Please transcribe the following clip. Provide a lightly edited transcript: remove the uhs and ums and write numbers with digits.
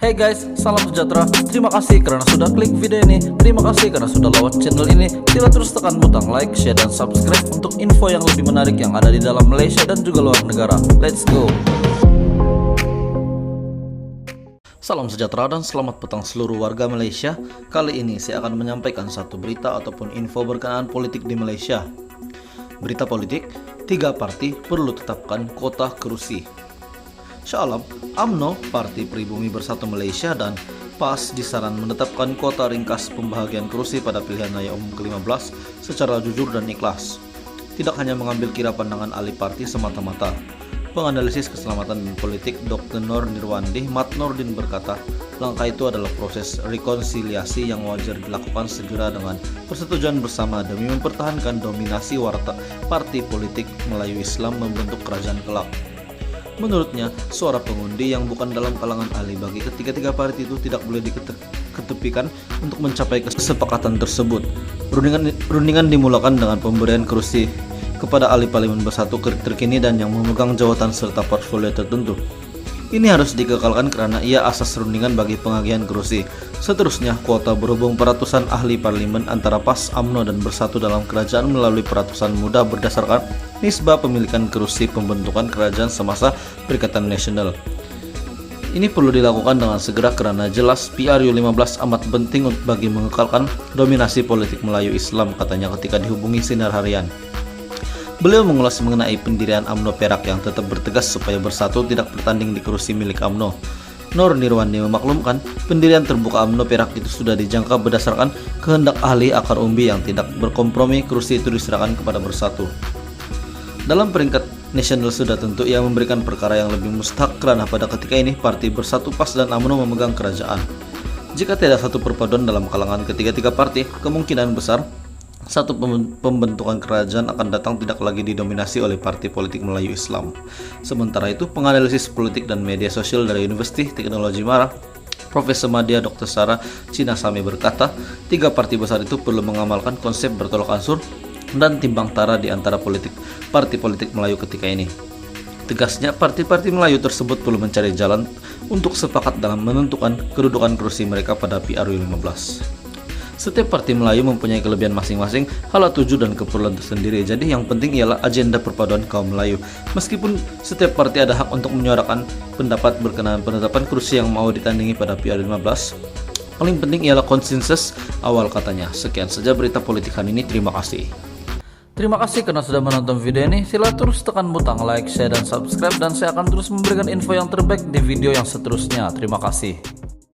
Hey guys, salam sejahtera. Terima kasih karena sudah klik video ini. Terima kasih karena sudah lewat channel ini. Sila terus tekan butang like, share, dan subscribe untuk info yang lebih menarik yang ada di dalam Malaysia dan juga luar negara. Let's go. Salam sejahtera dan selamat petang seluruh warga Malaysia. Kali ini saya akan menyampaikan satu berita ataupun info berkenaan politik di Malaysia. Berita politik, 3 parti perlu tetapkan kota kerusi. Shalom, UMNO, Parti Pribumi Bersatu Malaysia, dan PAS disaran menetapkan kota ringkas pembahagian kerusi pada pilihan raya umum ke-15 secara jujur dan ikhlas. Tidak hanya mengambil kira pandangan ahli parti semata-mata. Penganalisis keselamatan dan politik Dr. Nur Nirwandi Mat Nordin berkata, langkah itu adalah proses rekonsiliasi yang wajar dilakukan segera dengan persetujuan bersama demi mempertahankan dominasi parti politik Melayu Islam membentuk kerajaan kelak. Menurutnya, suara pengundi yang bukan dalam kalangan ahli bagi ketiga-tiga parti itu tidak boleh diketepikan untuk mencapai kesepakatan tersebut. Perundingan dimulakan dengan pemberian kursi kepada ahli parlemen bersatu terkini dan yang memegang jawatan serta portfolio tertentu. Ini harus dikekalkan karena ia asas rundingan bagi pengagihan kursi. Seterusnya, kuota berhubung peratusan ahli parlemen antara PAS, UMNO, dan Bersatu dalam kerajaan melalui peratusan mudah berdasarkan nisbah pemilikan kursi pembentukan kerajaan semasa Perikatan Nasional. Ini perlu dilakukan dengan segera karena jelas PRU15 amat penting bagi mengekalkan dominasi politik Melayu Islam, katanya ketika dihubungi Sinar Harian. Beliau mengulas mengenai pendirian UMNO Perak yang tetap bertegas supaya Bersatu tidak bertanding di kursi milik UMNO. Nur Nirwandi memaklumkan pendirian terbuka UMNO Perak itu sudah dijangka berdasarkan kehendak ahli akar umbi yang tidak berkompromi kursi itu diserahkan kepada Bersatu. Dalam peringkat nasional sudah tentu ia memberikan perkara yang lebih mustahak karena pada ketika ini parti Bersatu, PAS, dan UMNO memegang kerajaan. Jika tidak satu perpaduan dalam kalangan ketiga-tiga parti, kemungkinan besar satu pembentukan kerajaan akan datang tidak lagi didominasi oleh parti politik Melayu Islam. Sementara itu, penganalisis politik dan media sosial dari Universiti Teknologi Mara, Profesor Madya Dr. Sarah Cinasame berkata, 3 parti besar itu perlu mengamalkan konsep bertolak ansur dan timbang tara di antara parti politik Melayu ketika ini. Tegasnya, parti-parti Melayu tersebut perlu mencari jalan untuk sepakat dalam menentukan kedudukan kursi mereka pada PRU15. Setiap parti Melayu mempunyai kelebihan masing-masing, hala tuju dan keperluan tersendiri. Jadi yang penting ialah agenda perpaduan kaum Melayu. Meskipun setiap parti ada hak untuk menyuarakan pendapat berkenaan penetapan kursi yang mau ditandingi pada PRU15, paling penting ialah konsensus awal, katanya. Sekian saja berita politik hari ini. Terima kasih. Terima kasih karena sudah menonton video ini. Sila terus tekan butang like, share, dan subscribe, dan saya akan terus memberikan info yang terbaik di video yang seterusnya. Terima kasih.